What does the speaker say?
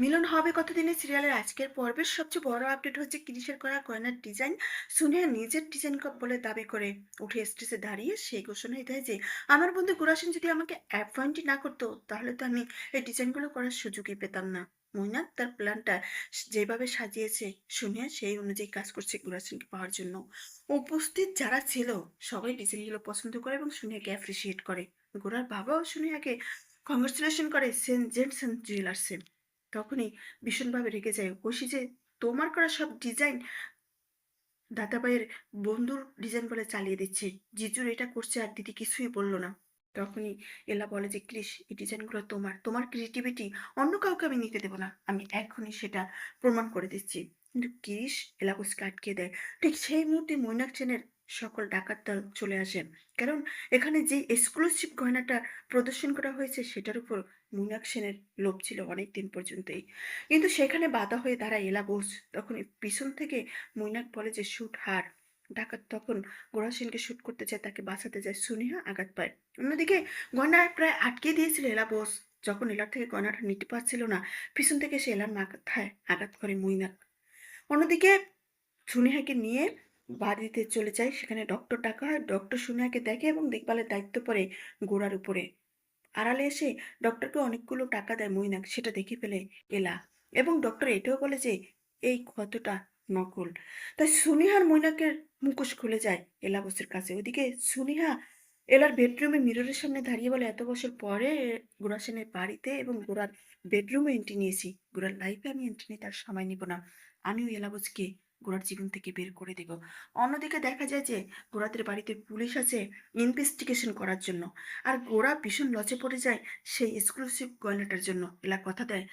মিলন হবে কতদিনে সিরিয়ালের আজকের পর্বের সবচেয়ে বড় আপডেট হচ্ছে ক্রিসের করা গয়নার ডিজাইন সুনিয়া নিজের ডিজাইন বলে দাবি করে উঠে স্টেজে দাঁড়িয়ে সেই ঘোষণাই দেয় যে আমার বন্ধু গুরাসিন যদি আমাকে অ্যাপয়েন্টই না করতো তাহলে তো আমি এই ডিজাইনগুলো করার সুযোগই পেতাম না। মৈনাক তার প্ল্যানটা যেভাবে সাজিয়েছে সুনিয়া সেই অনুযায়ী কাজ করছে গুরাসিনকে পাওয়ার জন্য। উপস্থিত যারা ছিল সবাই ডিজাইনগুলো পছন্দ করে এবং সুনিয়াকে অ্যাপ্রিসিয়েট করে। গোরার বাবাও সুনিয়াকে কংগ্রেচুলেশন করে সেন্ট জেমস জুয়েলার্সে। তখনই ভীষণভাবে রেগে যায় ঐশী যে তোমার করা সব ডিজাইন দাদাভাইয়ের বন্ধুর ডিজাইন বলে চালিয়ে দিচ্ছে। জিজুর এটা করছে আর দিদি কিছুই বললো না। তখনই এলা বলে যে ক্রিস এই ডিজাইনগুলো তোমার তোমার ক্রিয়েটিভিটি অন্য কাউকে আমি নিতে দেবো না, আমি এখনই সেটা প্রমাণ করে দিচ্ছি। কিন্তু ক্রিস এলাকুসকে আটকে দেয়। ঠিক সেই মুহূর্তে মৈনাক সেনের সকল ডাকাত দল চলে আসে। কারণ এখানে যে এক্সক্লুসিভ গয়নাটা প্রদর্শন করা হয়েছে সেটার উপর মৈনাক সেনের লোভ ছিল অনেক দিন পর্যন্তই। কিন্তু সেখানে বাধা হয়ে দাঁড়ায় এলা বোস। তখন পিছন থেকে মৈনাক বলে যে শুট হার। ডাকাত তখন গোরা সেনকে শুট করতে চায়, তাকে বাঁচাতে যায়, সুনিহা আঘাত পায়। অন্যদিকে গয়না প্রায় আটকে দিয়েছিল এলা বোস। যখন এলার থেকে গয়নাটা নিতে পারছিল না, পিছন থেকে সে এলার মাথায় আঘাত করে মৈনাক। অন্যদিকে সুনেহাকে নিয়ে বাড়িতে চলে যায়, সেখানে ডক্টর ডাকা হয়। ডক্টর সুনেহাকে দেখে এবং দেখভালের দায়িত্ব পড়ে গোড়ার উপরে। আড়ালে এসে ডক্টরকে অনেকগুলো টাকা দেয় মৈনাক, সেটা দেখে ফেলে এলা। এবং ডক্টর এটাও বলে যে এই ক্ষতটা নকল। তাই সুনিহার মৈনাকের মুখোশ খুলে যায় এলা বসের কাছে। ওদিকে সুনিহা এলার বেডরুমে মিররের সামনে দাঁড়িয়ে বলে এত বছর পরে গোরা সেনের বাড়িতে এবং গোরার বেডরুমে এন্ট্রি নিয়েছি, গোরার লাইফে আমি এন্ট্রি নিয়ে তার সময় নিব না। আমিও এলাবজকে গোরার জীবন থেকে বের করে দেব। অন্যদিকে দেখা যায় যে গোরাদের বাড়িতে পুলিশ আছে ইনভেস্টিগেশন করার জন্য। আর গোরা ভীষণ লজে পড়ে যায় সেই এক্সক্লুসিভ গয়নাটার জন্য। এলা কথা দেয়